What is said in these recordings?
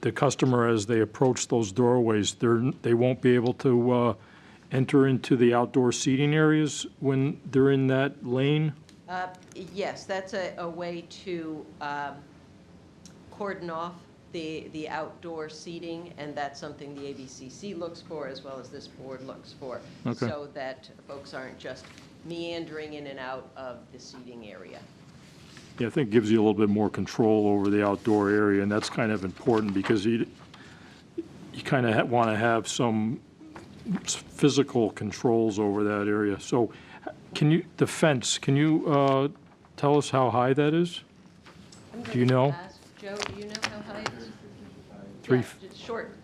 the customer, as they approach those doorways, they won't be able to enter into the outdoor seating areas when they're in that lane? Yes, that's a way to cordon off the outdoor seating, and that's something the ABCC looks for as well as this board looks for. Okay. So that folks aren't just meandering in and out of the seating area. Yeah, I think it gives you a little bit more control over the outdoor area, and that's kind of important because you kind of want to have some physical controls over that area. So the fence, can you tell us how high that is? Do you know? Joe, do you know how high it is? 3 Yeah, it's short.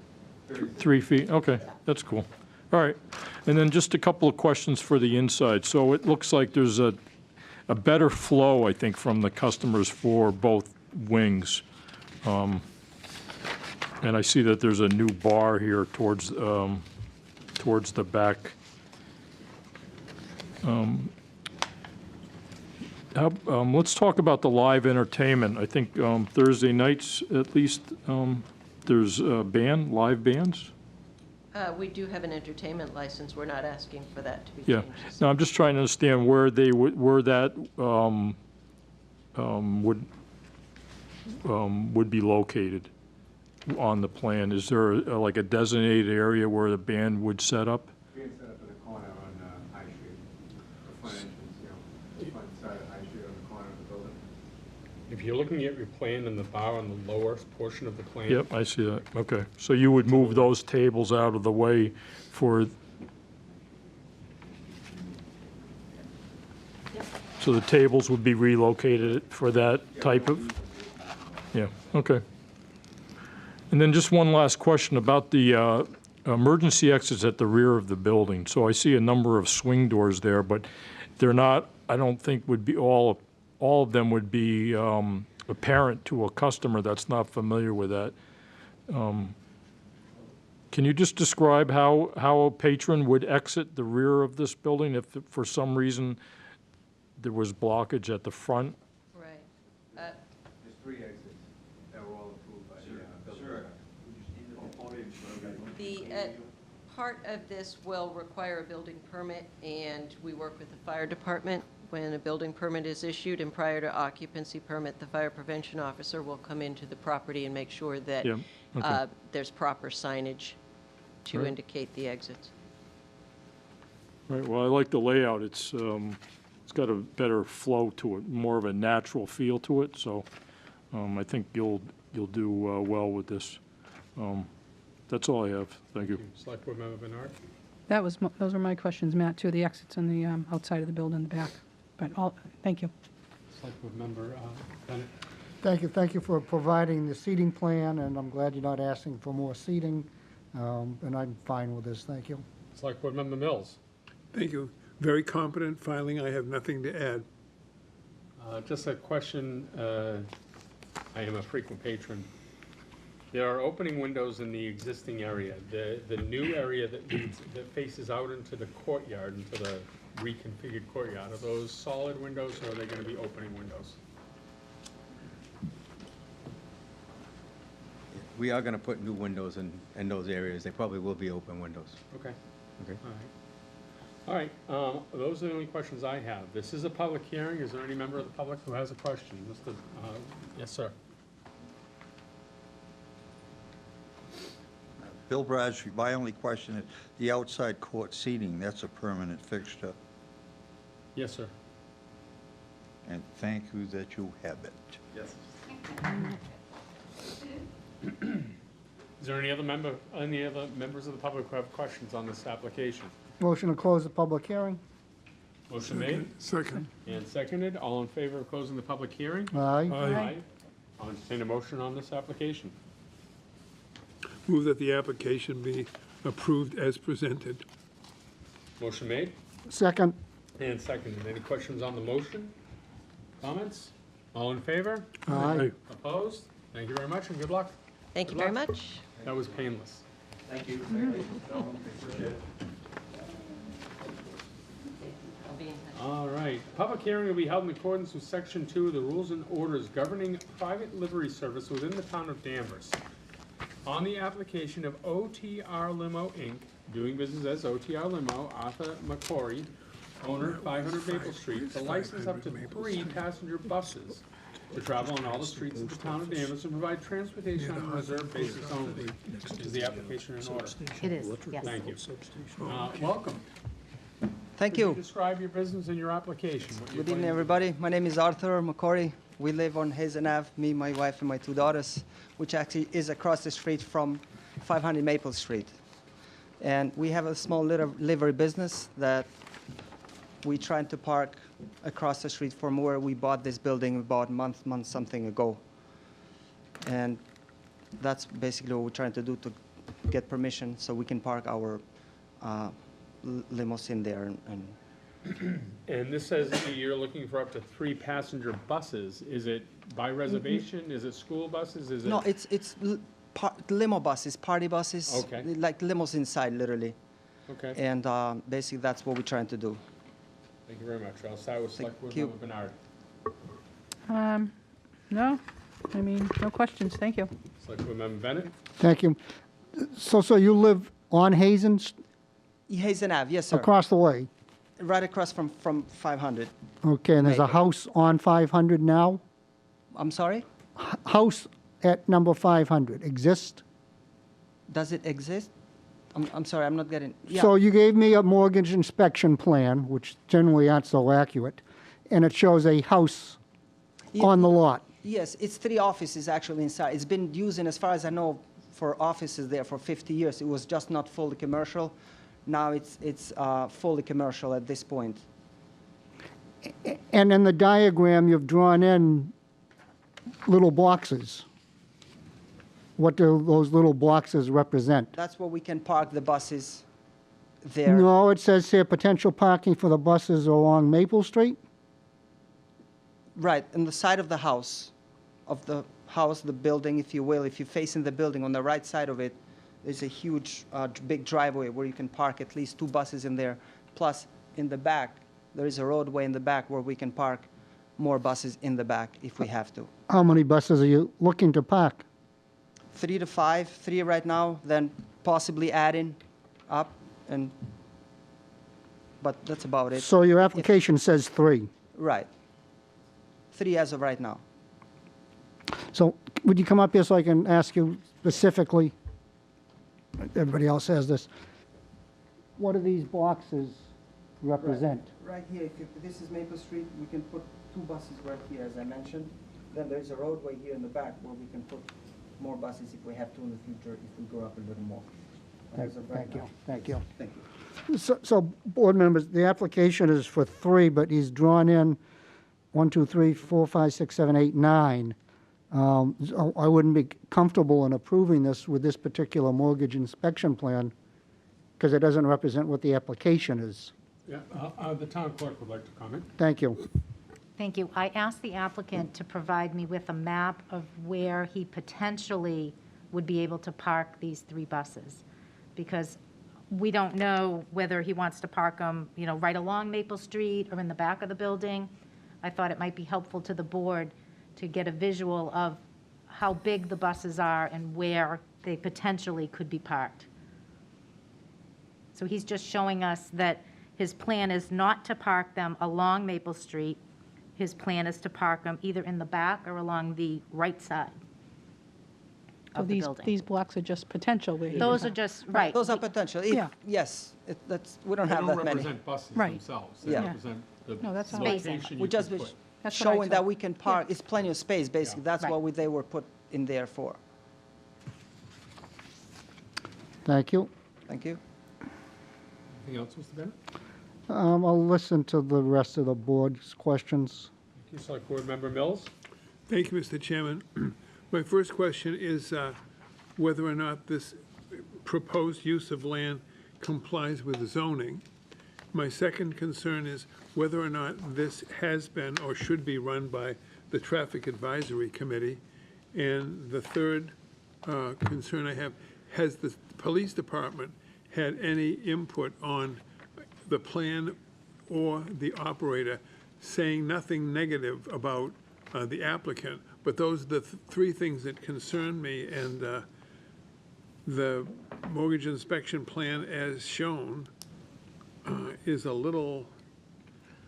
3 feet, okay, that's cool. All right, and then just a couple of questions for the inside. So it looks like there's a better flow, I think, from the customers for both wings. And I see that there's a new bar here towards the back. Let's talk about the live entertainment. I think Thursday nights, at least, there's live bands? We do have an entertainment license. We're not asking for that to be Yeah. changed. Now, I'm just trying to understand where that would be located on the plan. Is there like a designated area where the band would set up? Being set up in the corner on High Street, the front entrance, the front side of High Street on the corner of the building. If you're looking at your plan and the bar on the lower portion of the plan. Yep, I see that. Okay. So you would move those tables out of the way for, so the tables would be relocated for that type of, yeah, okay. And then just one last question about the emergency exits at the rear of the building. So I see a number of swing doors there, but they're not, I don't think would be all of them would be apparent to a customer that's not familiar with that. Can you just describe how a patron would exit the rear of this building if for some reason there was blockage at the front? Right. There's 3 exits that were all approved by the building. The part of this will require a building permit, and we work with the fire department when a building permit is issued, and prior to occupancy permit, the fire prevention officer will come into the property and make sure that Yeah, okay. There's proper signage to Right. indicate the exits. Right, well, I like the layout. It's got a better flow to it, more of a natural feel to it, so I think you'll do well with this. That's all I have. Thank you. Select Board Member Bernard? Those were my questions, Matt, too, the exits on the outside of the building in the back. But thank you. Select Board Member Bennett? Thank you for providing the seating plan, and I'm glad you're not asking for more seating, and I'm fine with this, thank you. Select Board Member Mills? Thank you. Very competent filing. I have nothing to add. Just a question, I am a frequent patron. There are opening windows in the existing area. The new area that faces out into the courtyard, into the reconfigured courtyard, are those solid windows, or are they going to be opening windows? We are going to put new windows in those areas. They probably will be open windows. Okay. Okay. All right, those are the only questions I have. This is a public hearing. Is there any member of the public who has a question? Mr. Yes, sir. Bill Bradstreet, my only question is, the outside court seating, that's a permanent fixture, Yes, sir. and thank you that you have it. Yes. Is there any other members of the public who have questions on this application? Motion to close the public hearing? Motion made Second. and seconded. All in favor of closing the public hearing? Aye. Aye. I'll entertain a motion on this application. Move that the application be approved as presented. Motion made Second? and seconded. Any questions on the motion? Comments? All in favor? Aye. Opposed? Thank you very much and good luck. Thank you Good very luck. much. That was painless. Thank you. I'll be in touch. All right. Public hearing will be held in accordance with Section 2 of the Rules and Orders governing private livery service within the town of Danvers. on the application of OTR Limo Inc., doing business as OTR Limo, Arthur McCory, owner, 500 Maple Street, to license up to 3 passenger buses to travel on all the streets of the town of Danvers and provide transportation on a reserved basis only. Is the application in order? It is, yes. Thank you. Welcome. Thank Could you you. describe your business and your application? What you're Good evening, planning- everybody. My name is Arthur McCory. We live on Hazen Ave, me, my wife, and my 2 daughters, which actually is across the street from 500 Maple Street. And we have a small little livery business that we trying to park across the street from where we bought this building about a month something ago. And that's basically what we're trying to do to get permission so we can park our limos in there. And this says that you're looking for up to 3 passenger buses. Is it by reservation? Is it school buses? Is it? No, it's limo buses, party buses. Okay. Like limos inside, literally. Okay, And basically, that's what we're trying to do. thank you very much. I'll start with Selectwoman you. Bernard. No, I mean, no questions, thank you. Selectwoman Bennett? Thank you. So you live on Hazen, Hazen Ave, yes, sir. across the way? Right across from 500. Okay, and there's a Maple. house on 500 now? I'm sorry? House at number 500 exists? Does it exist? I'm sorry, I'm not getting. Yeah. So you gave me a mortgage inspection plan, which generally aren't so accurate, and it shows a house Yeah. on the lot. Yes, it's 3 offices actually inside. It's been using, as far as I know, for offices there for 50 years. It was just not fully commercial. Now it's fully commercial at this point. And in the diagram, you've drawn in little boxes. What do those little boxes represent? That's where we can park the buses there. No, it says here potential parking for the buses along Maple Street? Right, on the side of the house, the building, if you will, if you're facing the building, on the right side of it, there's a huge, big driveway where you can park at least 2 buses in there. Plus, in the back, there is a roadway in the back where we can park more buses in the back if we have to. How many buses are you looking to park? 3 to 5, 3 right now, then possibly adding up, but that's about it. So your application says 3. Right. 3 as of right now. So would you come up here so I can ask you specifically? Everybody else has this. What do these boxes represent? Right here, this is Maple Street, we can put 2 buses right here, as I mentioned. Then there's a roadway here in the back where we can put more buses if we have to in the future, if we grow up a little more. As of right Thank you, now. thank you. Thank you. So, board members, the application is for 3, but he's drawn in 1, 2, 3, 4, 5, 6, 7, 8, 9. So I wouldn't be comfortable in approving this with this particular mortgage inspection plan because it doesn't represent what the application is. Yeah, the town clerk would like to comment. Thank you. Thank you. I asked the applicant to provide me with a map of where he potentially would be able to park these 3 buses, because we don't know whether he wants to park them, right along Maple Street or in the back of the building. I thought it might be helpful to the board to get a visual of how big the buses are and where they potentially could be parked. So he's just showing us that his plan is not to park them along Maple Street. His plan is to park them either in the back or along the right side So of the building. these blocks are just potential where he Those can are just, right. Those are potential. If- Yeah. Yes, we don't They have don't that many. represent buses Right. themselves. They Yeah. represent the No, that's all. Spacing. location We you just could was put. That's what I showing that thought. we can park, it's plenty of space, basically. That's Right. what they were put in there for. Thank you. Thank you. Anything else, Mr. Bennett? I'll listen to the rest of the board's questions. Thank you, Select Board Member Mills. Thank you, Mr. Chairman. My first question is whether or not this proposed use of land complies with zoning. My second concern is whether or not this has been or should be run by the Traffic Advisory Committee. And the third concern I have, has the police department had any input on the plan or the operator, saying nothing negative about the applicant? But those are the 3 things that concern me, and the mortgage inspection plan as shown is a little,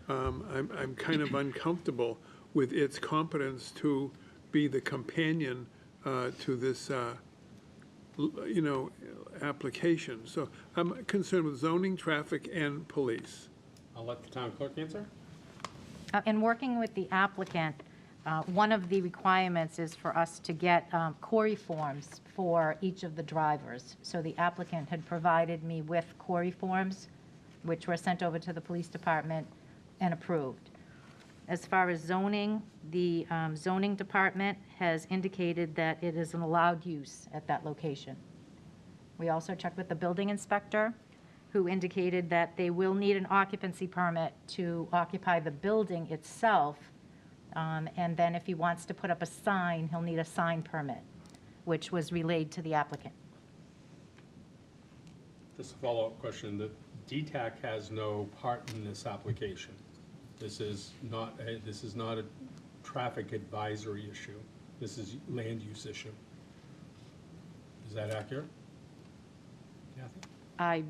I'm kind of uncomfortable with its competence to be the companion to this, application. So I'm concerned with zoning, traffic, and police. I'll let the town clerk answer. In working with the applicant, one of the requirements is for us to get query forms for each of the drivers. So the applicant had provided me with query forms, which were sent over to the police department and approved. As far as zoning, the zoning department has indicated that it is an allowed use at that location. We also checked with the building inspector, who indicated that they will need an occupancy permit to occupy the building itself. And then if he wants to put up a sign, he'll need a sign permit, which was relayed to the applicant. Just a follow-up question, the DTAC has no part in this application. This is not a traffic advisory issue. This is land use issue. Is that accurate? Kathy? I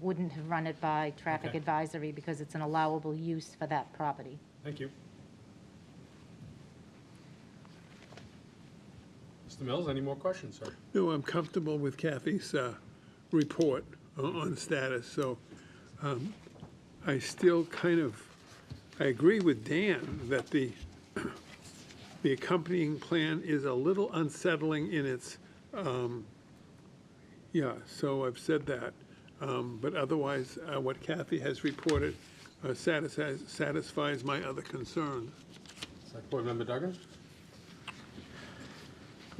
wouldn't have run it by traffic Okay. advisory because it's an allowable use for that property. Thank you. Mr. Mills, any more questions, sir? No, I'm comfortable with Kathy's report on status, so I still I agree with Dan that the accompanying plan is a little unsettling in its, so I've said that. But otherwise, what Kathy has reported satisfies my other concerns. Select Board Member Duggan?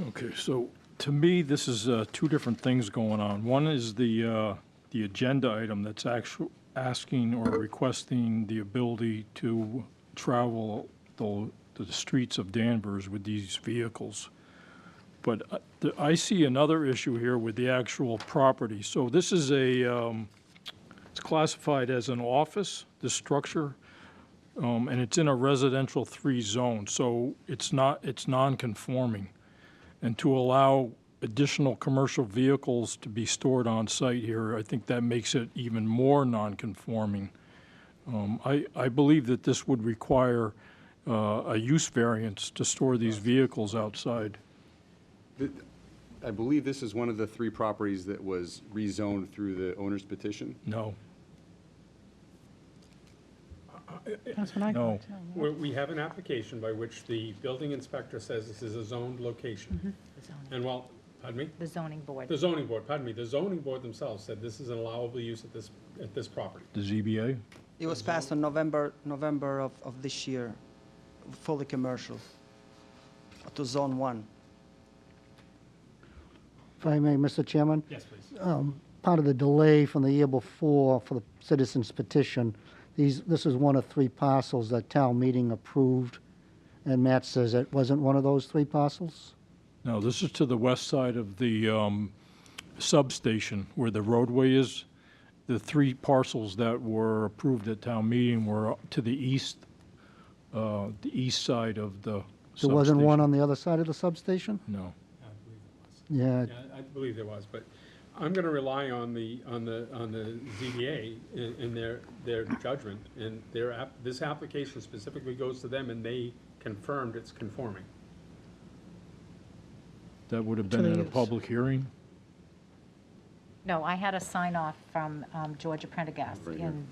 Okay, so to me, this is two different things going on. One is the agenda item that's asking or requesting the ability to travel the streets of Danvers with these vehicles. But I see another issue here with the actual property. So this is it's classified as an office, this structure, and it's in a residential 3 zone, so it's non-conforming. And to allow additional commercial vehicles to be stored on site here, I think that makes it even more non-conforming. I believe that this would require a use variance to store these vehicles outside. I believe this is one of the 3 properties that was rezoned through the owner's petition. No. That's what I No. thought, too. We have an application by which the building inspector says this is a zoned location. The zoning- And well, pardon me? The zoning board. The zoning board, pardon me, the zoning board themselves said this is an allowable use at this property. The ZBA? It was passed in November of this year, fully commercial, to Zone 1. If I may, Mr. Chairman? Yes, please. Part of the delay from the year before for the citizens petition, this is one of 3 parcels that town meeting approved, and Matt says it wasn't one of those 3 parcels? No, this is to the west side of the substation where the roadway is. The 3 parcels that were approved at town meeting were to the east side of the substation. There wasn't one on the other side of the substation? No. I believe it was. Yeah, Yeah, I believe there was, but I'm going to rely on the ZBA in their judgment, and this application specifically goes to them, and they confirmed it's conforming. That would have To been the at a use. public hearing? No, I had a sign off from Georgia Prendergast Right here. in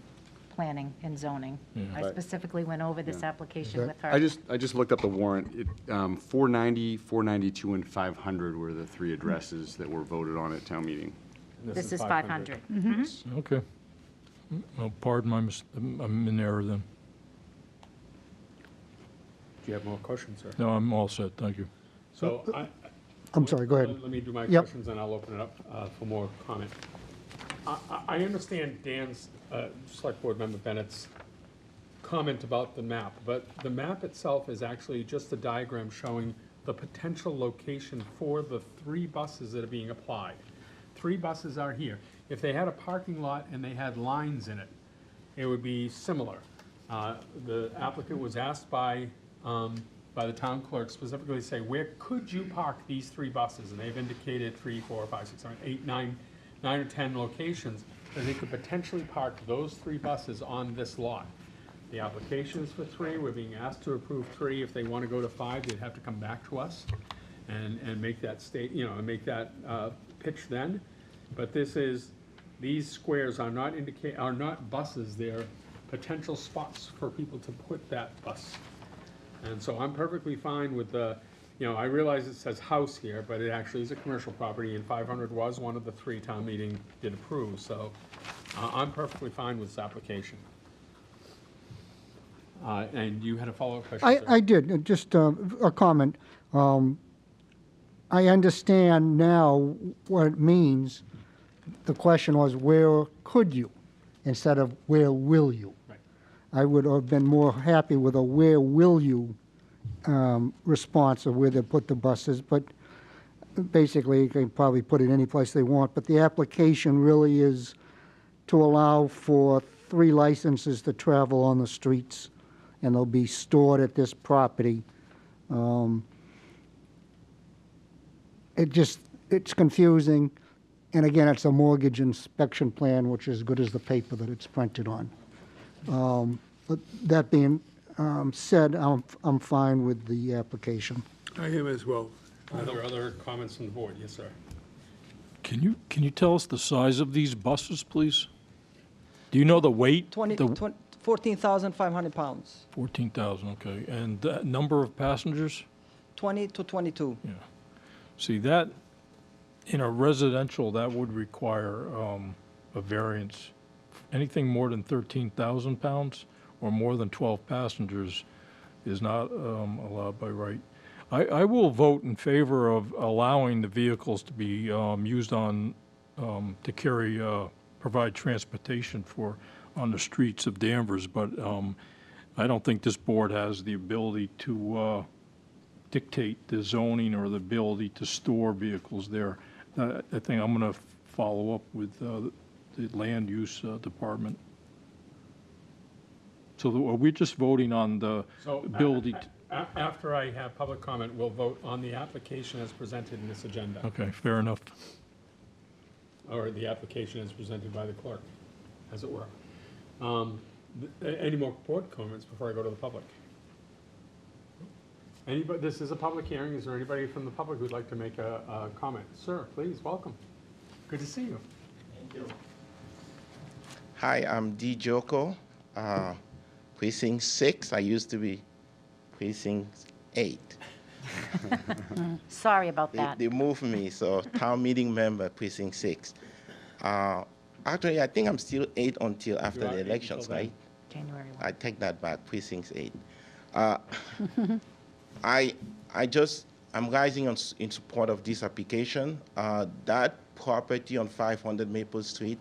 planning and zoning. Yeah. I specifically went over this Yeah. application with her. I just looked up the warrant. 490, 492, and 500 were the 3 addresses that were voted on at town meeting. This is 500. Okay. Well, pardon I'm in error then. Do you have more questions, sir? No, I'm all set, thank you. So I'm sorry, go ahead. Let me do my Yep. questions, and I'll open it up for more comment. I understand Dan's, Select Board Member Bennett's comment about the map, but the map itself is actually just a diagram showing the potential location for the 3 buses that are being applied. 3 buses are here. If they had a parking lot and they had lines in it, it would be similar. The applicant was asked by by the town clerk specifically say, where could you park these 3 buses? And they've indicated 3, 4, 5, 6, 7, 8, 9 or 10 locations that they could potentially park those 3 buses on this lot. The application is for 3, we're being asked to approve 3. If they want to go to 5, they'd have to come back to us and make that and make that pitch then. But these squares are not buses, they're potential spots for people to put that bus. And so I'm perfectly fine with I realize it says house here, but it actually is a commercial property, and 500 was one of the 3 town meeting did approve, so I'm perfectly fine with this application. And you had a follow-up question, sir? I did, just a comment. I understand now what it means. The question was, where could you, instead of where will you? Right. I would have been more happy with a where will you response of where they put the buses, but basically, you can probably put it any place they want. But the application really is to allow for 3 licenses to travel on the streets, and they'll be stored at this property. It's confusing, and again, it's a mortgage inspection plan, which is as good as the paper that it's printed on. But that being said, I'm fine with the application. I am as well. Are there other comments from the board? Yes, sir. Can you tell us the size of these buses, please? Do you know the weight? 14,500 pounds, 14,000, okay. And the number of passengers? 20 to 22. Yeah. See, that, in a residential, that would require a variance. Anything more than 13,000 pounds or more than 12 passengers is not allowed by right. I will vote in favor of allowing the vehicles to be used on, to carry, provide transportation on the streets of Danvers, but I don't think this board has the ability to dictate the zoning or the ability to store vehicles there. I think I'm going to follow up with the land use department. So are we just voting on the ability? After I have public comment, we'll vote on the application as presented in this agenda. Okay, fair enough. Or the application as presented by the clerk, as it were. Any more board comments before I go to the public? Anybody, this is a public hearing. Is there anybody from the public who'd like to make a comment? Sir, please, welcome. Good to see you. Thank you. Hi, I'm D. Joko, Precinct 6. I used to be Precinct 8. Sorry about that. They moved me, so town meeting member, Precinct 6. Actually, I think I'm still 8 until after the elections, right? January 1. I take that back, Precinct 8. I'm rising in support of this application. That property on 500 Maple Street,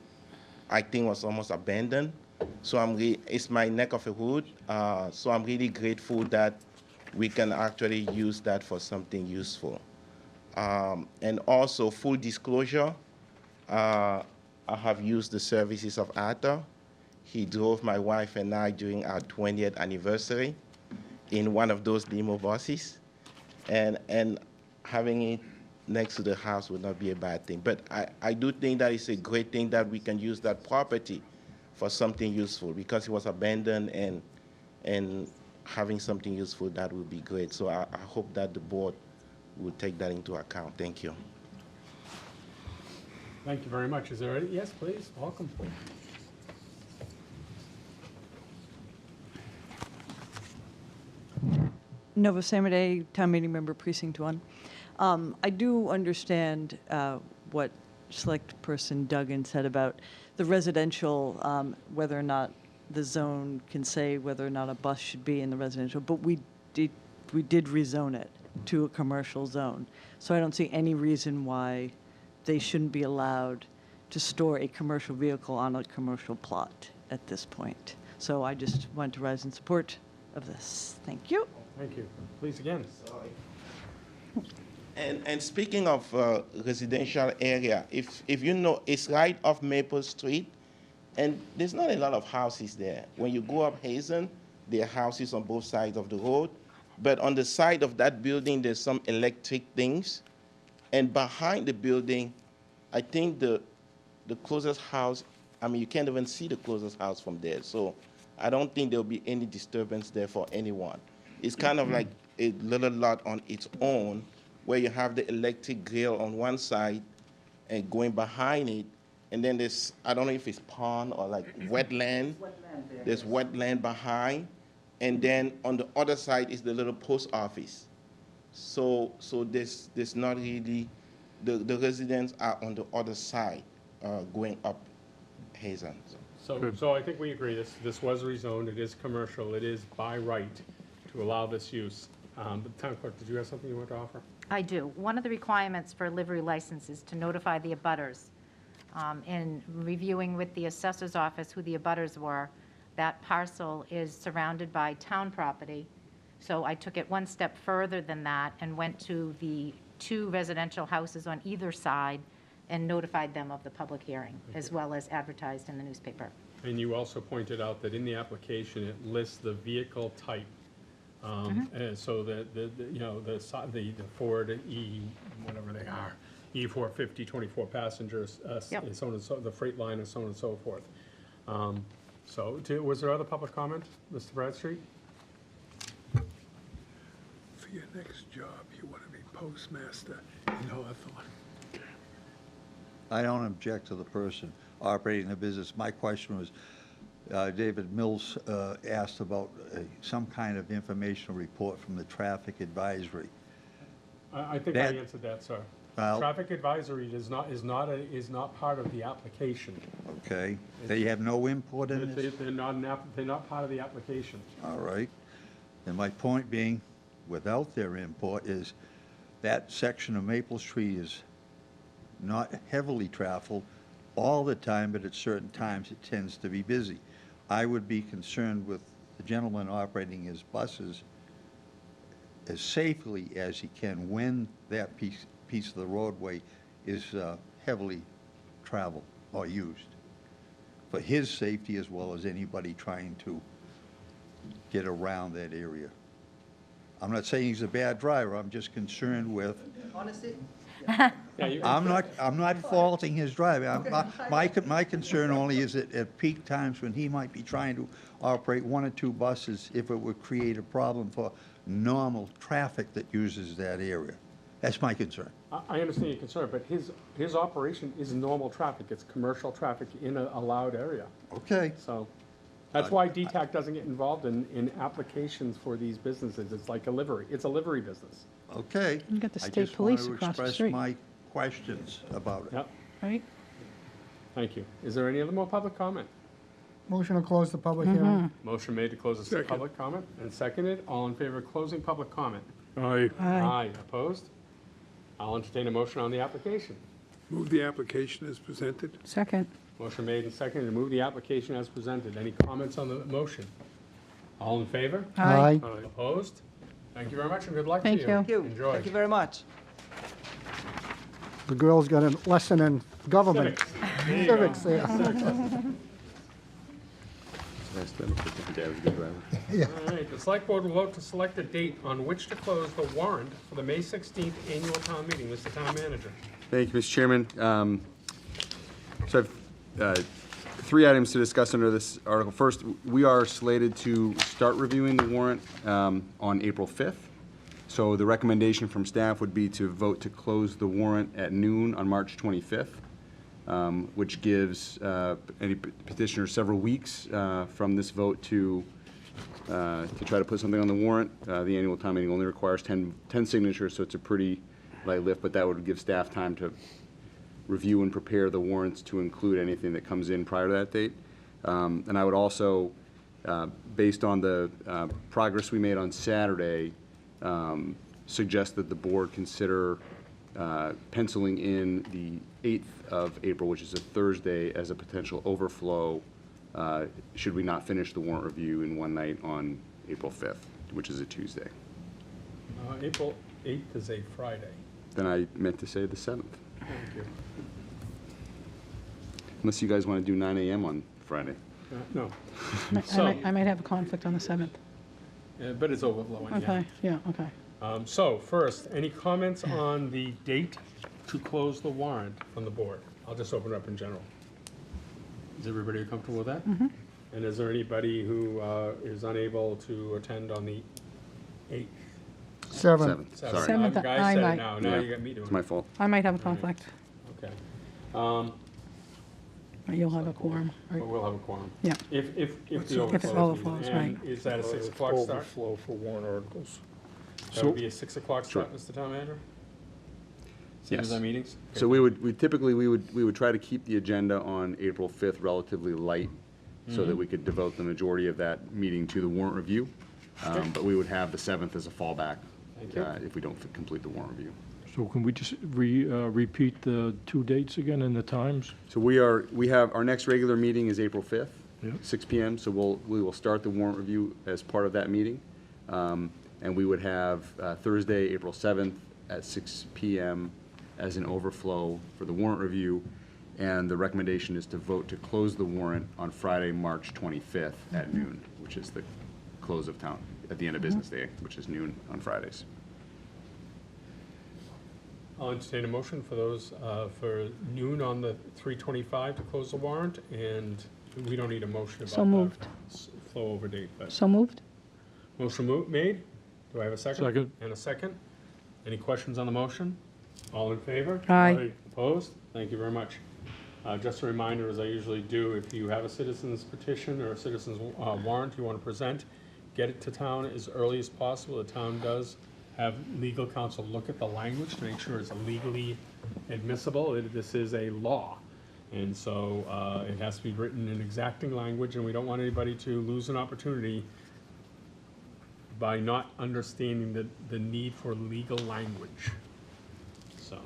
I think was almost abandoned. So it's my neck of the wood. So I'm really grateful that we can actually use that for something useful. And also, full disclosure, I have used the services of Arthur. He drove my wife and I during our 20th anniversary in one of those limo buses. And having it next to the house would not be a bad thing. But I do think that it's a great thing that we can use that property for something useful, because it was abandoned, and having something useful, that would be great. So I hope that the board will take that into account. Thank you. Thank you very much. Is there any? Yes, please. Welcome. Nova Samade, Town Meeting Member, Precinct 1. I do understand what Select Person Duggan said about the residential, whether or not the zone can say whether or not a bus should be in the residential, but we did rezone it to a commercial zone. So I don't see any reason why they shouldn't be allowed to store a commercial vehicle on a commercial plot at this point. So I just want to rise in support of this. Thank you. Thank you. Please, again. And speaking of residential area, if you know, it's right off Maple Street, and there's not a lot of houses there. When you go up Hazen, there are houses on both sides of the road. But on the side of that building, there's some electric things. And behind the building, I think the closest house, I mean, you can't even see the closest house from there. So I don't think there'll be any disturbance there for anyone. It's kind of like a little lot on its own where you have the electric grill on one side and going behind it. And then there's, I don't know if it's pond or like wetland. There's wetland behind. And then on the other side is the little post office. So there's not really, the residents are on the other side going up Hazen. So I think we agree, this was rezoned, it is commercial, it is by right to allow this use. But Town Clerk, did you have something you want to offer? I do. One of the requirements for a livery license is to notify the abutters. In reviewing with the assessor's office who the abutters were, that parcel is surrounded by town property. So I took it one step further than that and went to the 2 residential houses on either side and notified them of the public hearing, as well as advertised in the newspaper. And you also pointed out that in the application, it lists the vehicle type. And so that, the Ford E, whatever they are, E450, 24 passengers, Yep. and so on and so, the Freightliner, and so on and so forth. Was there other public comment, Mr. Bradstreet? For your next job, you want to be postmaster in Hawthorne. I don't object to the person operating the business. My question was, David Mills asked about some kind of informational report from the traffic advisory. I think I That- answered that, sir. Well- Traffic advisory is not part of the application. Okay, they have no input in this? They're not part of the application. All right. And my point being, without their input, is that section of Maple Street is not heavily traveled all the time, but at certain times it tends to be busy. I would be concerned with the gentleman operating his buses as safely as he can when that piece of the roadway is heavily traveled or used, for his safety as well as anybody trying to get around that area. I'm not saying he's a bad driver, I'm just concerned with, Honestly, I'm not faulting his driving. My concern only is that at peak times when he might be trying to operate 1 or 2 buses, if it would create a problem for normal traffic that uses that area. That's my concern. I understand your concern, but his operation is normal traffic. It's commercial traffic in an allowed area. Okay. So that's why DTAC doesn't get involved in applications for these businesses. It's like a livery. It's a livery business. Okay. You got the state police across the I just want to express street. my questions about it. Yep. Right? Thank you. Is there any other more public comment? Motion to close the public hearing. Motion made to close the Second. public comment and seconded. All in favor of closing public comment? Aye. Aye. Opposed? I'll entertain a motion on the application. Move the application as presented. Second. Motion made and seconded to move the application as presented. Any comments on the motion? All in favor? Aye. Opposed? Thank you very much and good luck to you. Thank you. thank you. Enjoy. Thank you very much. The girl's got a lesson in government. Civics. There you go. Civics, yeah. Nice to meet you. Dad was a good driver. All right, the select board will vote to select a date on which to close the warrant for the May 16th annual town meeting. Mr. Town Manager. Thank you, Mr. Chairman. So I have 3 items to discuss under this article. First, we are slated to start reviewing the warrant on April 5th. So the recommendation from staff would be to vote to close the warrant at noon on March 25th, which gives any petitioner several weeks from this vote to try to put something on the warrant. The annual town meeting only requires 10 signatures, so it's a pretty light lift, but that would give staff time to review and prepare the warrants to include anything that comes in prior to that date. And I would also, based on the progress we made on Saturday, suggest that the board consider penciling in the 8th of April, which is a Thursday, as a potential overflow should we not finish the warrant review in one night on April 5th, which is a Tuesday. April 8th is a Friday. Then I meant to say the 7th. Thank you. Unless you guys want to do 9 a.m. on Friday. No. I So- might have a conflict on the 7th. but it's overflowing, yeah. Okay, yeah, okay. So first, any comments on the date to close the warrant from the board? I'll just open it up in general. Is everybody comfortable with that? Mm-hmm. And is there anybody who is unable to attend on the 8th? 7. Sorry. Seventh, Guys I said it might. now. Now Yeah, you got me doing It's my it. fault. I might have a conflict. Okay. But you'll have a quorum, right? But we'll have a quorum. Yeah. If the If it overflow. overflows, And right. is that a 6 o'clock start? Overflow for warrant articles. That would be a 6 o'clock start, Mr. Town Manager? Same as Yes. our meetings? So we would try to keep the agenda on April 5th relatively light so that we could devote the majority of that meeting to the warrant review. But we would have the 7th as a fallback Thank you. if we don't complete the warrant review. So can we just repeat the 2 dates again and the times? So we have, our next regular meeting is April 5th, Yeah. 6 PM. So we will start the warrant review as part of that meeting. And we would have Thursday, April 7th at 6 PM as an overflow for the warrant review. And the recommendation is to vote to close the warrant on Friday, March 25th at noon, which is the close of town, at the end of business day, which is noon on Fridays. I'll entertain a motion for those, for noon on the 3/25 to close the warrant, and we don't need a motion about So moved. that flow over date, but. So moved? Motion made. Do I have a second? Second. And a second. Any questions on the motion? All in favor? Aye. Opposed? Thank you very much. Just a reminder, as I usually do, if you have a citizen's petition or a citizen's warrant you want to present, get it to town as early as possible. The town does have legal counsel look at the language to make sure it's legally admissible. This is a law. And so it has to be written in exacting language, and we don't want anybody to lose an opportunity by not understanding the need for legal language. So,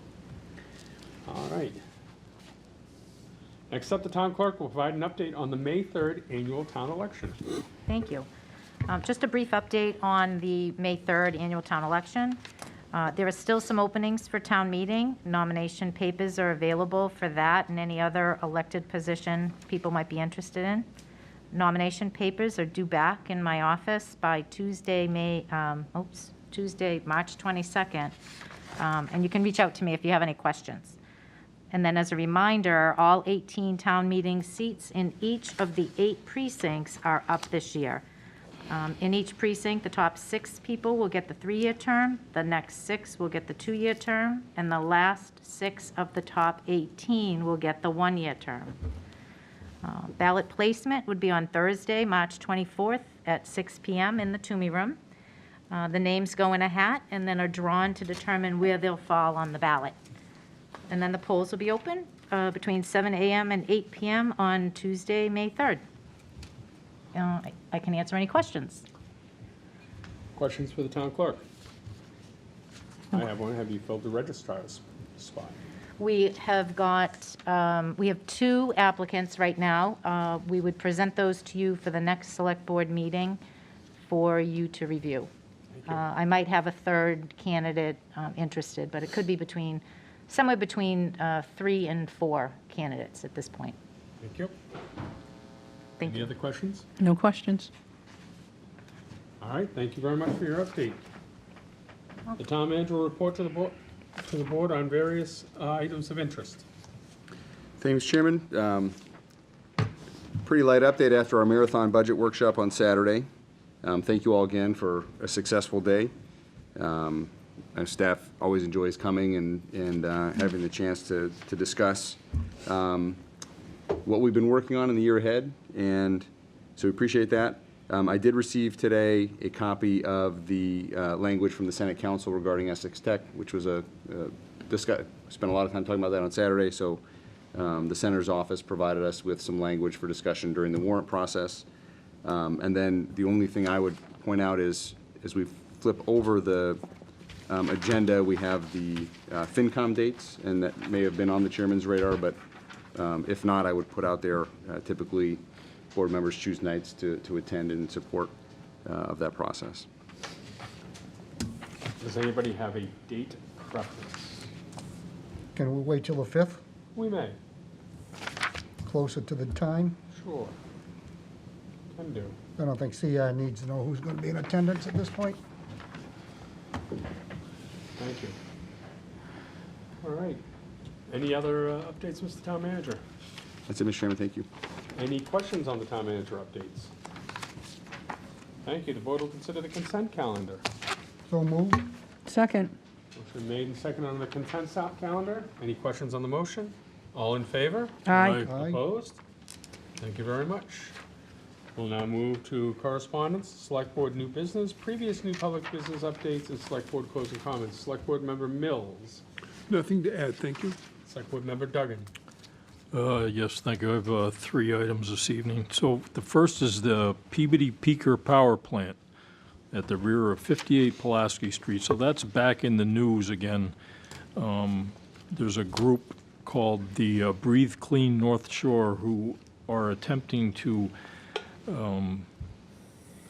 all right. Next up, the town clerk will provide an update on the May 3rd annual town election. Thank you. Just a brief update on the May 3rd annual town election. There are still some openings for town meeting. Nomination papers are available for that and any other elected position people might be interested in. Nomination papers are due back in my office by Tuesday, March 22nd. And you can reach out to me if you have any questions. And then as a reminder, all 18 town meeting seats in each of the 8 precincts are up this year. In each precinct, the top 6 people will get the 3-year term, the next 6 will get the 2-year term, and the last 6 of the top 18 will get the 1-year term. Ballot placement would be on Thursday, March 24th at 6 PM in the Toomey Room. The names go in a hat and then are drawn to determine where they'll fall on the ballot. And then the polls will be open between 7 AM and 8 PM on Tuesday, May 3rd. I can answer any questions. Questions for the town clerk? I have one. Have you filled the registrar's spot? We have 2 applicants right now. We would present those to you for the next select board meeting for you to review. I might have a 3rd candidate interested, but it could be somewhere between 3 and 4 candidates at this point. Thank you. Thank Any you. other questions? No questions? All right, thank you very much for your update. The town manager will report to the board on various items of interest. Thanks, Chairman. Pretty light update after our marathon budget workshop on Saturday. Thank you all again for a successful day. Our staff always enjoys coming and having the chance to discuss what we've been working on in the year ahead, and so we appreciate that. I did receive today a copy of the language from the Senate Council regarding Essex Tech, which was spent a lot of time talking about that on Saturday, so the Senator's office provided us with some language for discussion during the warrant process. And then the only thing I would point out is, as we flip over the agenda, we have the FinCom dates, and that may have been on the chairman's radar, but if not, I would put out there, typically board members choose nights to attend in support of that process. Does anybody have a date preference? Can we wait till the 5th, We may. closer to the time? Sure. Can do. I don't think CR needs to know who's going to be in attendance at this point. Thank you. All right. Any other updates, Mr. Town Manager? That's it, Mr. Chairman, thank you. Any questions on the Town Manager updates? Thank you. The board will consider the consent calendar. So moved. Second. Motion made and seconded on the consent calendar. Any questions on the motion? All in favor? Aye. Aye. Opposed? Thank you very much. We'll now move to correspondence, select board new business, previous new public business updates, and select board closing comments. Select board member Mills. Nothing to add, thank you. Select board member Duggan. Yes, thank you. I have 3 items this evening. So the first is the Peabody Peaker Power Plant at the rear of 58 Pulaski Street. So that's back in the news again. There's a group called the Breathe Clean North Shore who are attempting to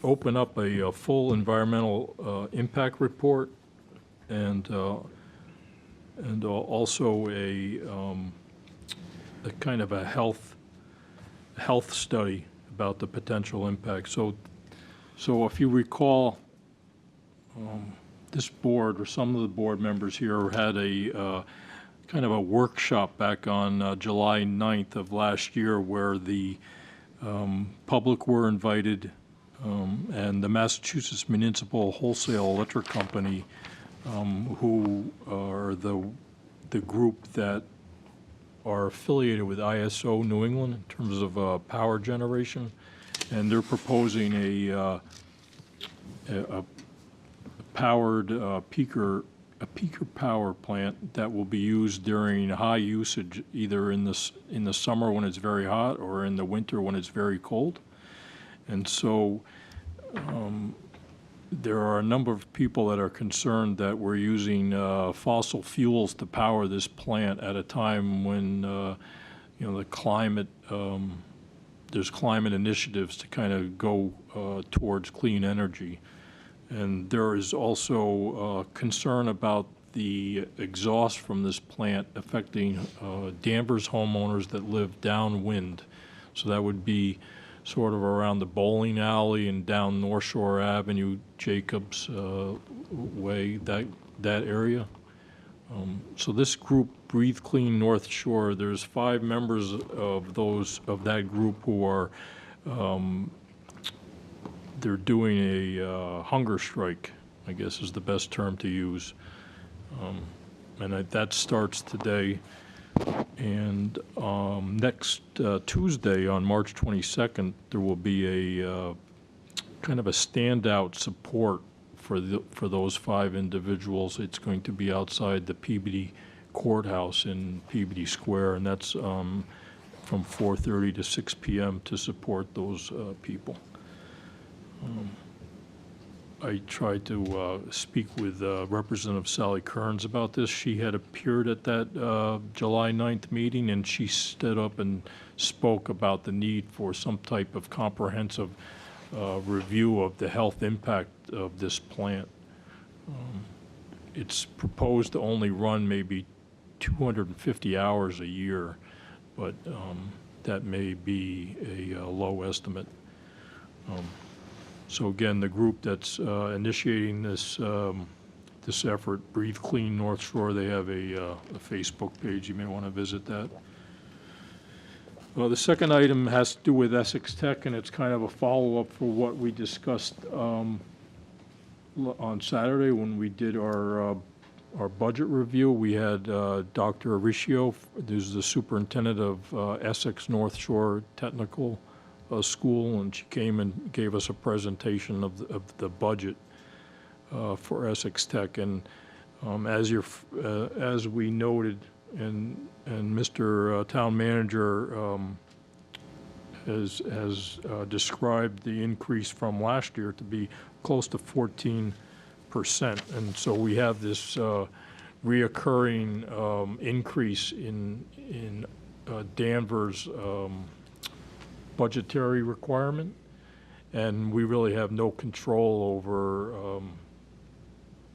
open up a full environmental impact report and also a kind of a health study about the potential impact. So if you recall, this board or some of the board members here had a kind of a workshop back on July 9th of last year where the public were invited and the Massachusetts Municipal Wholesale Electric Company, who are the group that are affiliated with ISO New England in terms of power generation, and they're proposing a powered peaker power plant that will be used during high usage, either in the summer when it's very hot or in the winter when it's very cold. And so there are a number of people that are concerned that we're using fossil fuels to power this plant at a time when the climate, there's climate initiatives to kind of go towards clean energy. And there is also concern about the exhaust from this plant affecting Danvers homeowners that live downwind. So that would be sort of around the bowling alley and down North Shore Avenue, Jacobs Way, that area. So this group, Breathe Clean North Shore, there's 5 members of that group who are they're doing a hunger strike, I guess is the best term to use. And that starts today. And next Tuesday, on March 22nd, there will be a kind of a standout support for those 5 individuals. It's going to be outside the Peabody Courthouse in Peabody Square, and that's from 4:30 to 6 p.m. to support those people. I tried to speak with Representative Sally Kearns about this. She had appeared at that July 9th meeting, and she stood up and spoke about the need for some type of comprehensive review of the health impact of this plant. It's proposed to only run maybe 250 hours a year, but that may be a low estimate. So again, the group that's initiating this this effort, Breathe Clean North Shore, they have a Facebook page. You may want to visit that. The second item has to do with Essex Tech, and it's kind of a follow-up for what we discussed on Saturday when we did our budget review. We had Dr. Aricchio, who's the superintendent of Essex North Shore Technical School, and she came and gave us a presentation of the budget for Essex Tech. And as we noted, and Mr. Town Manager has described the increase from last year to be close to 14%. And so we have this reoccurring increase in Danvers' budgetary requirement, and we really have no control over,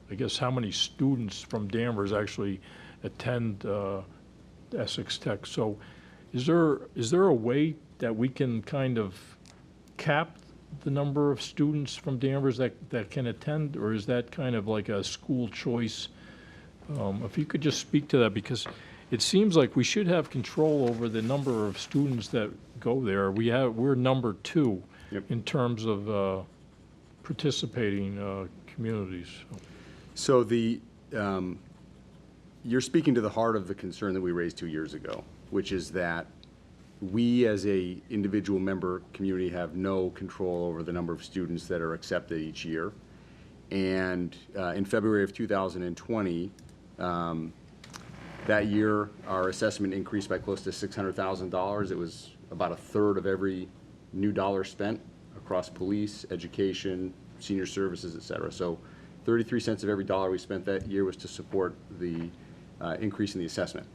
I guess, how many students from Danvers actually attend Essex Tech. So is there a way that we can kind of cap the number of students from Danvers that can attend, or is that kind of like a school choice? If you could just speak to that, because it seems like we should have control over the number of students that go there. We're number 2 in terms of participating communities. So you're speaking to the heart of the concern that we raised 2 years ago, which is that we as a individual member community have no control over the number of students that are accepted each year. And in February of 2020, that year, our assessment increased by close to $600,000. It was about a third of every new dollar spent across police, education, senior services, et cetera. So 33 cents of every dollar we spent that year was to support the increase in the assessment.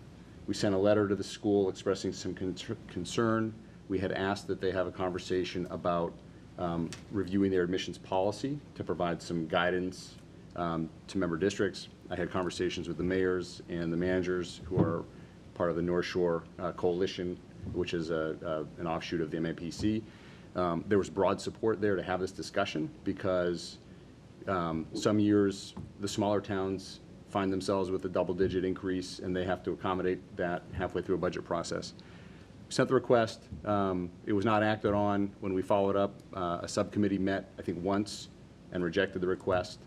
We sent a letter to the school expressing some concern. We had asked that they have a conversation about reviewing their admissions policy to provide some guidance to member districts. I had conversations with the mayors and the managers who are part of the North Shore Coalition, which is an offshoot of the MAPC. There was broad support there to have this discussion because some years the smaller towns find themselves with a double-digit increase and they have to accommodate that halfway through a budget process. Sent the request. It was not acted on. When we followed up, a subcommittee met, I think, once and rejected the request.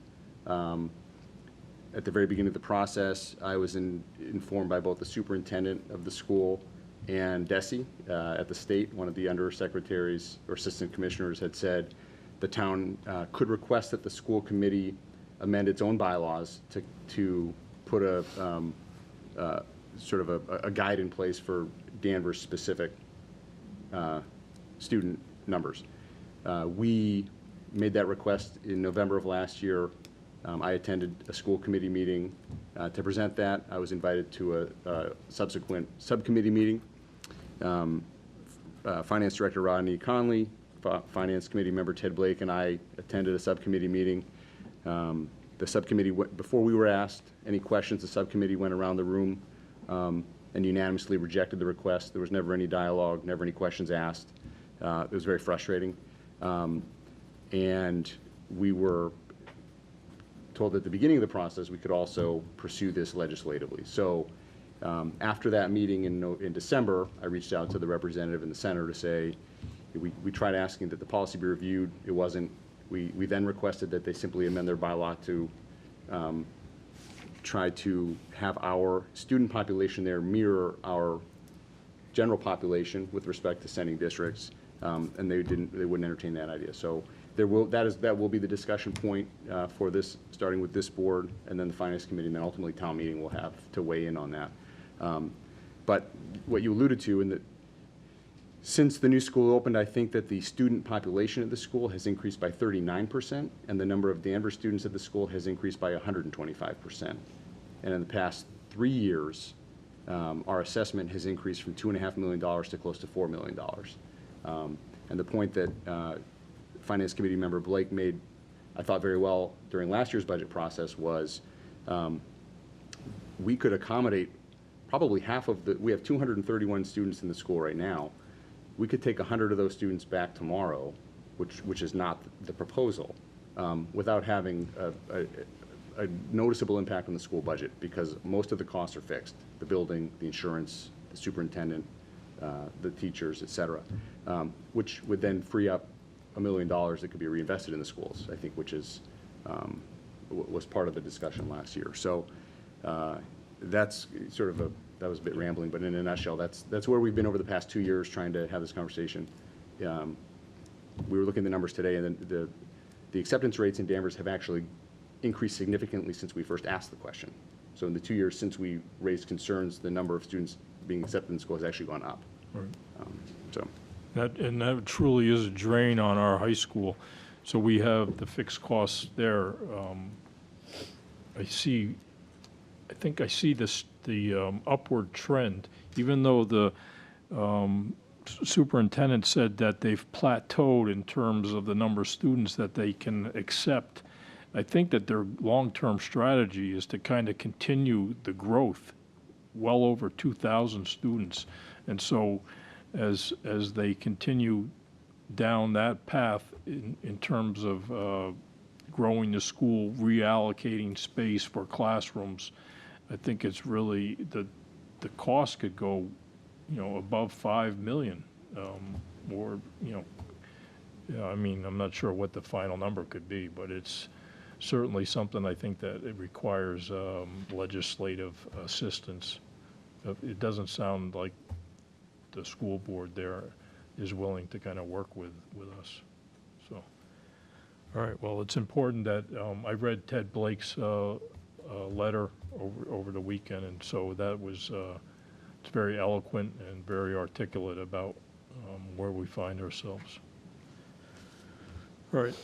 At the very beginning of the process, I was informed by both the superintendent of the school and DESE at the state. One of the undersecretaries or assistant commissioners had said the town could request that the school committee amend its own bylaws to put a sort of a guide in place for Danvers specific student numbers. We made that request in November of last year. I attended a school committee meeting to present that. I was invited to a subsequent subcommittee meeting. Finance Director Rodney Conley, Finance Committee member Ted Blake, and I attended a subcommittee meeting. The subcommittee, before we were asked any questions, the subcommittee went around the room and unanimously rejected the request. There was never any dialogue, never any questions asked. It was very frustrating. And we were told at the beginning of the process we could also pursue this legislatively. So after that meeting in December, I reached out to the representative in the center to say, we tried asking that the policy be reviewed. It wasn't. We then requested that they simply amend their bylaw to try to have our student population there mirror our general population with respect to sending districts, and they wouldn't entertain that idea. So that will be the discussion point for this, starting with this board, and then the finance committee, and then ultimately town meeting will have to weigh in on that. But what you alluded to, in that since the new school opened, I think that the student population at the school has increased by 39%, and the number of Danvers students at the school has increased by 125%. And in the past 3 years, our assessment has increased from $2.5 million to close to $4 million. And the point that Finance Committee member Blake made, I thought very well during last year's budget process, was we could accommodate probably half of we have 231 students in the school right now. We could take 100 of those students back tomorrow, which is not the proposal, without having a noticeable impact on the school budget, because most of the costs are fixed: the building, the insurance, the superintendent, the teachers, et cetera, which would then free up $1 million that could be reinvested in the schools, I think, which is was part of the discussion last year. So that's sort of that was a bit rambling, but in a nutshell, that's where we've been over the past 2 years trying to have this conversation. We were looking at the numbers today, and then the acceptance rates in Danvers have actually increased significantly since we first asked the question. So in the 2 years since we raised concerns, the number of students being accepted in school has actually gone up. Right. That truly is a drain on our high school. So we have the fixed costs there. I think I see the upward trend, even though the superintendent said that they've plateaued in terms of the number of students that they can accept. I think that their long-term strategy is to kind of continue the growth, well over 2,000 students. And so as they continue down that path in terms of growing the school, reallocating space for classrooms, I think it's really, the cost could go, above 5 million, or, I mean, I'm not sure what the final number could be, but it's certainly something I think that it requires legislative assistance. It doesn't sound like the school board there is willing to kind of work with us, so. All right, well, it's important that, I read Ted Blake's letter over the weekend, and so that was, it's very eloquent and very articulate about where we find ourselves. All right.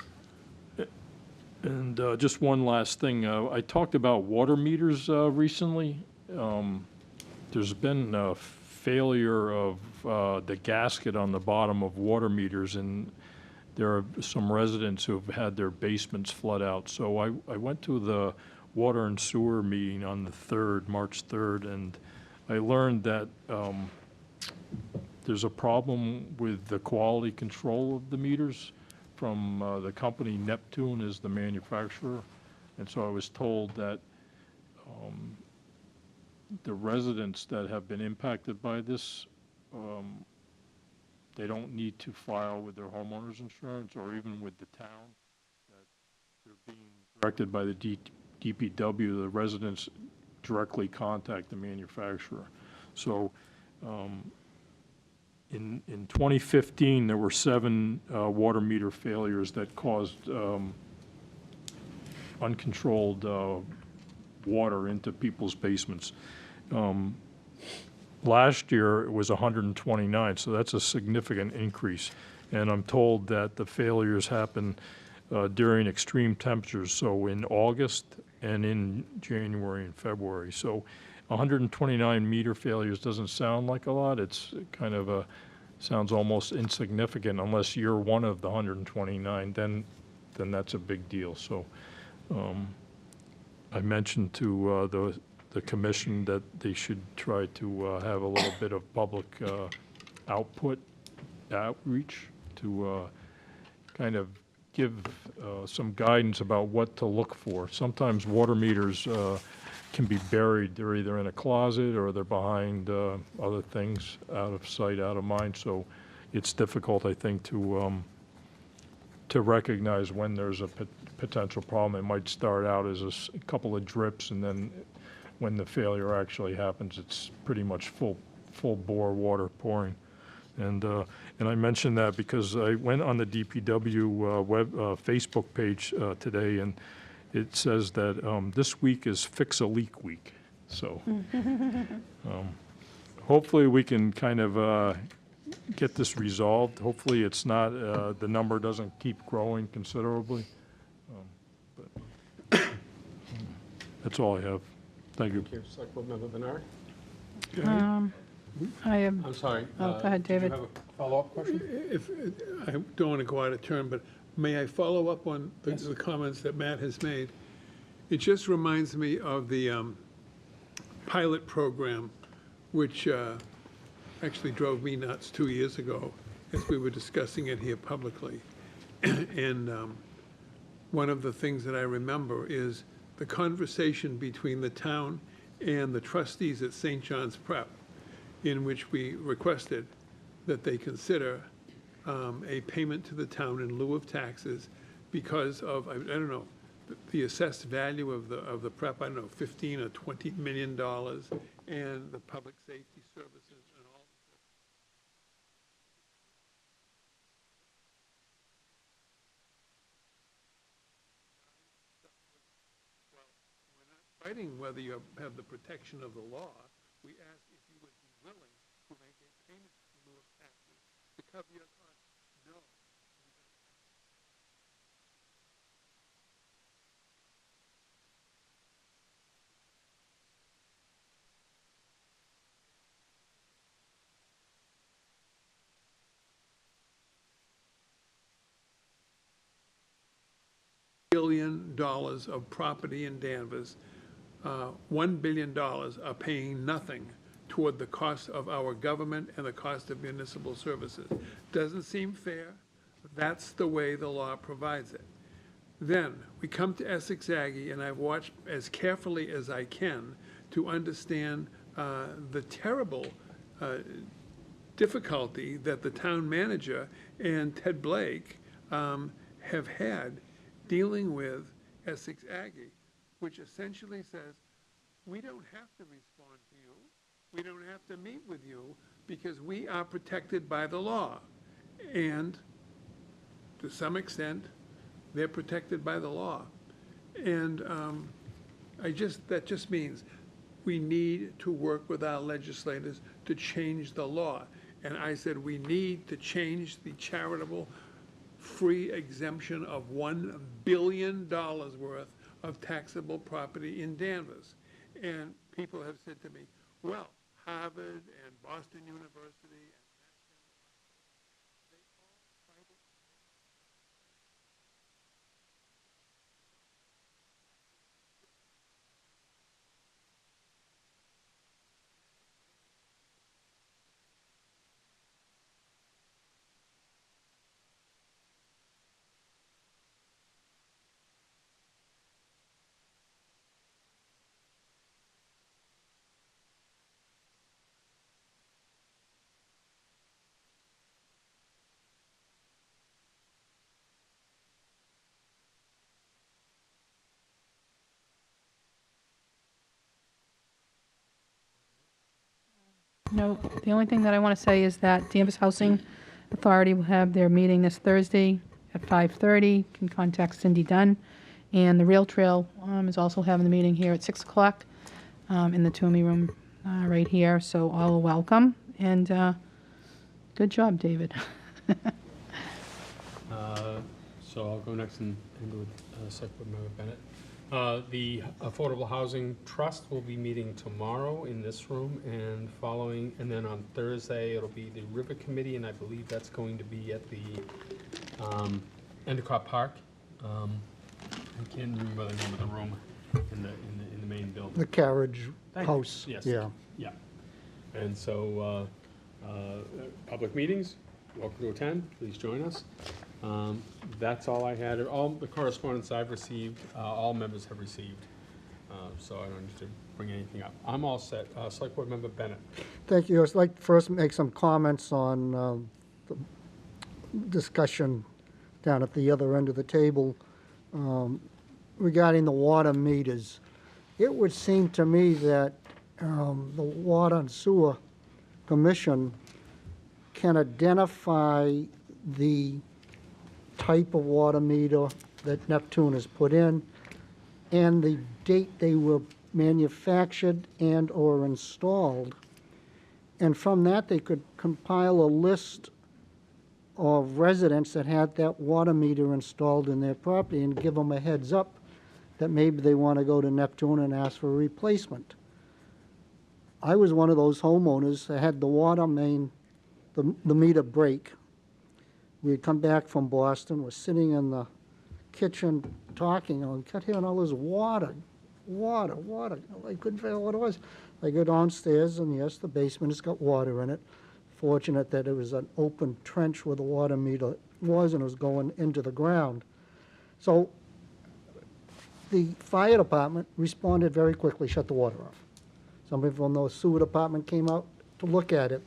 And just one last thing. I talked about water meters recently. There's been a failure of the gasket on the bottom of water meters, and there are some residents who have had their basements flood out. So I went to the water and sewer meeting on the 3rd, March 3rd, and I learned that there's a problem with the quality control of the meters from the company. Neptune is the manufacturer. And so I was told that the residents that have been impacted by this, they don't need to file with their homeowner's insurance or even with the town, that they're being directed by the DPW. The residents directly contact the manufacturer. So in 2015, there were 7 water meter failures that caused uncontrolled water into people's basements. Last year, it was 129, so that's a significant increase. And I'm told that the failures happen during extreme temperatures, so in August and in January and February. So 129 meter failures doesn't sound like a lot. It's kind of sounds almost insignificant unless you're one of the 129, then that's a big deal. So I mentioned to the commission that they should try to have a little bit of public outreach to kind of give some guidance about what to look for. Sometimes water meters can be buried. They're either in a closet or they're behind other things, out of sight, out of mind. So it's difficult, I think, to recognize when there's a potential problem. It might start out as a couple of drips, and then when the failure actually happens, it's pretty much full bore water pouring. And I mentioned that because I went on the DPW Facebook page today, and it says that this week is Fix a Leak Week. So hopefully we can kind of get this resolved. Hopefully it's not, the number doesn't keep growing considerably. But that's all I have. Thank you. Thank you. Select Board Member Bernard? I am, I'm sorry. Oh, go ahead, David. Did you have a follow-up question? If, I don't want to go out of turn, but may I follow up on the comments that Matt has made? It just reminds me of the pilot program, which actually drove me nuts 2 years ago as we were discussing it here publicly. And one of the things that I remember is the conversation between the town and the trustees at St. John's Prep, in which we requested that they consider a payment to the town in lieu of taxes because of, I don't know, the assessed value of the prep, I don't know, $15 or $20 million, and the public safety services and all. Well, we're not fighting whether you have the protection of the law. We ask if you would be willing to make a payment in lieu of taxes to cover your costs. No. $1 billion of property in Danvers, $1 billion are paying nothing toward the cost of our government and the cost of municipal services. Doesn't seem fair, That's the way the law provides it. Then, we come to Essex Aggie, and I've watched as carefully as I can to understand the terrible difficulty that the town manager and Ted Blake have had dealing with Essex Aggie, which essentially says, we don't have to respond to you. We don't have to meet with you because we are protected by the law. And to some extent, they're protected by the law. And that just means we need to work with our legislators to change the law. And I said, we need to change the charitable free exemption of $1 billion worth of taxable property in Danvers. And people have said to me, well, Harvard and Boston University and No, the only thing that I want to say is that Danvers Housing Authority will have their meeting this Thursday at 5:30. You can contact Cindy Dunn. And the Rail Trail is also having the meeting here at 6 o'clock in the Toomey Room right here. So all are welcome. And good job, David. So I'll go next and go with Select Board Member Bennett. The Affordable Housing Trust will be meeting tomorrow in this room, and then on Thursday, it'll be the River Committee, and I believe that's going to be at the Endicott Park. I can't remember the name of the room in the main building. The carriage Thank you. house. Yes. Yeah. Yeah. And so, public meetings, welcome to attend, please join us. That's all I had. All the correspondence I've received, all members have received. So I don't need to bring anything up. I'm all set. Select Board Member Bennett. Thank you. I'd like to first make some comments on the discussion down at the other end of the table regarding the water meters. It would seem to me that the Water and Sewer Commission can identify the type of water meter that Neptune has put in and the date they were manufactured and or installed. And from that, they could compile a list of residents that had that water meter installed in their property and give them a heads up that maybe they want to go to Neptune and ask for a replacement. I was one of those homeowners that had the water main, the meter break. We had come back from Boston, was sitting in the kitchen talking, and I kept hearing all this water. I couldn't figure out what it was. I go downstairs, and yes, the basement has got water in it. Fortunate that it was an open trench where the water meter was, and it was going into the ground. So the fire department responded very quickly, shut the water off. Somebody from the sewer department came out to look at it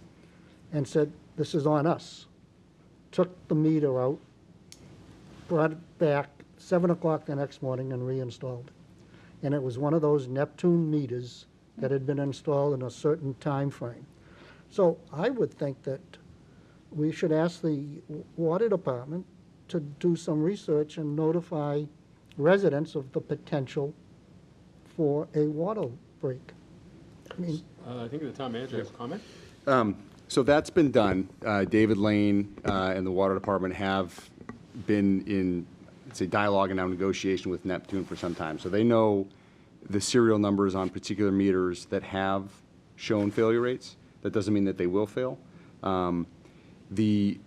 and said, this is on us. Took the meter out, brought it back 7 o'clock the next morning and reinstalled it. And it was one of those Neptune meters that had been installed in a certain time frame. So I would think that we should ask the water department to do some research and notify residents of the potential for a water break. I mean, I think the town manager has a comment. So that's been done. David Lane and the Water Department have been in, let's say, dialogue and now negotiation with Neptune for some time. So they know the serial numbers on particular meters that have shown failure rates. That doesn't mean that they will fail. The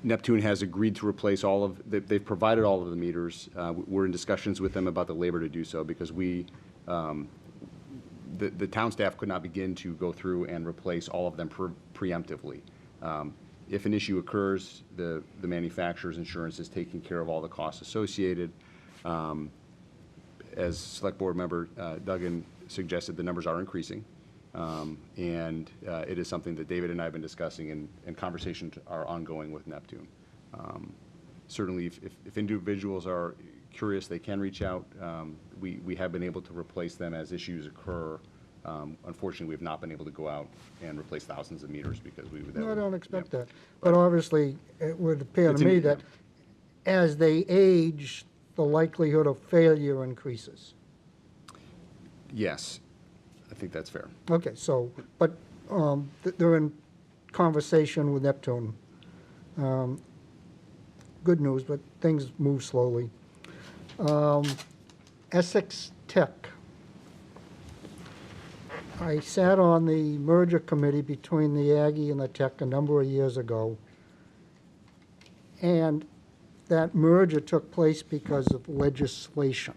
Neptune has agreed to replace all of, they've provided all of the meters. We're in discussions with them about the labor to do so because we, the town staff could not begin to go through and replace all of them preemptively. If an issue occurs, the manufacturer's insurance is taking care of all the costs associated. As Select Board Member Duggan suggested, the numbers are increasing. And it is something that David and I have been discussing, and conversations are ongoing with Neptune. Certainly, if individuals are curious, they can reach out. We have been able to replace them as issues occur. Unfortunately, we have not been able to go out and replace thousands of meters because we would. No, I don't expect that. But obviously, it would appear to me that as they age, the likelihood of failure increases. Yes, I think that's fair. Okay, so, but they're in conversation with Neptune. Good news, but things move slowly. Essex Tech. I sat on the merger committee between the Aggie and the Tech a number of years ago. And that merger took place because of legislation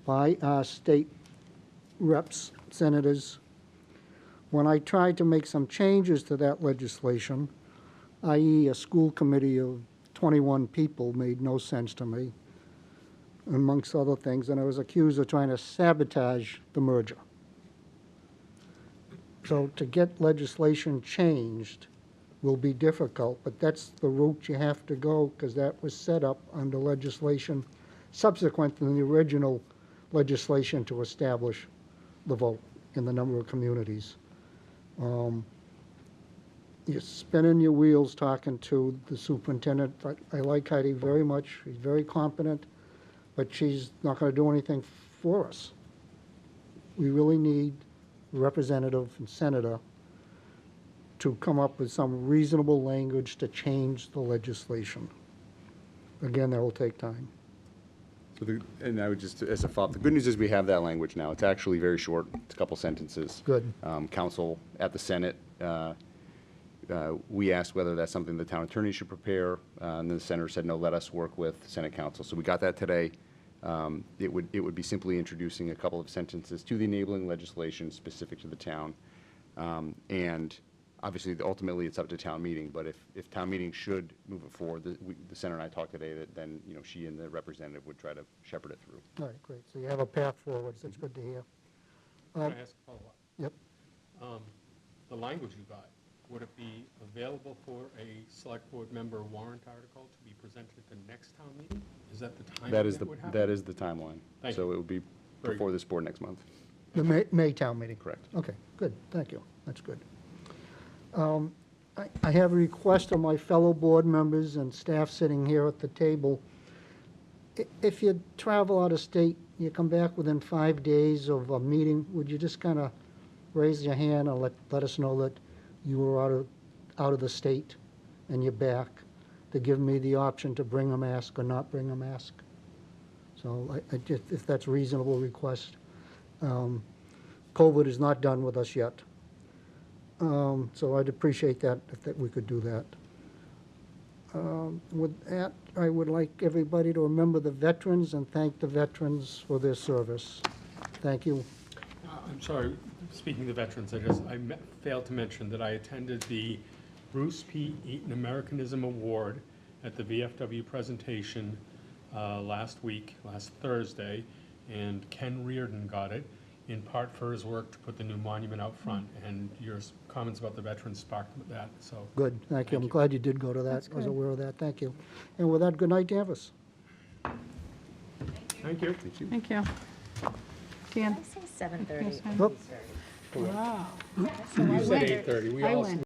by our state reps, senators. When I tried to make some changes to that legislation, i.e. a school committee of 21 people made no sense to me, amongst other things, and I was accused of trying to sabotage the merger. So to get legislation changed will be difficult, but that's the route you have to go, because that was set up under legislation subsequent to the original legislation to establish the vote in the number of communities. You're spinning your wheels talking to the superintendent. I like Heidi very much. She's very competent, but she's not going to do anything for us. We really need a representative and senator to come up with some reasonable language to change the legislation. Again, that will take time. So and I would just, as a follow-up, the good news is we have that language now. It's actually very short. It's a couple sentences. Good. Council at the Senate, we asked whether that's something the town attorney should prepare, and the senator said, no, let us work with Senate counsel. So we got that today. It would be simply introducing a couple of sentences to the enabling legislation specific to the town. And obviously, ultimately, it's up to town meeting, but if town meeting should move it forward, the senator and I talked today that then, she and the representative would try to shepherd it through. All right, great. So you have a path forward. That's good to hear. Can I ask a follow-up? Yep. The language you got, would it be available for a select board member warrant article to be presented at the next town meeting? Is that the timing That is that would happen? that is the timeline. Thank So you. it would be Very before this board next month. The May town meeting? Correct. Okay, good. Thank you. That's good. I have a request of my fellow board members and staff sitting here at the table. If you travel out of state, you come back within 5 days of a meeting, would you just kind of raise your hand and let us know that you were out of the state and you're back, to give me the option to bring a mask or not bring a mask? So I just, if that's a reasonable request. COVID is not done with us yet. So I'd appreciate that, if we could do that. With that, I would like everybody to remember the veterans and thank the veterans for their service. Thank you. I'm sorry, speaking of the veterans, I failed to mention that I attended the Bruce P. Eaton Americanism Award at the VFW presentation last Thursday, and Ken Reardon got it, in part for his work to put the new monument out front, and your comments about the veterans sparked that, so. Good, thank you. I'm glad you did go to that. I was aware of that. Thank you. And with that, good night, Danvers. Thank you. Thank you. Dan? I say 7:30. Yes, Whoop. Wow. You said 8:30, we I all. went.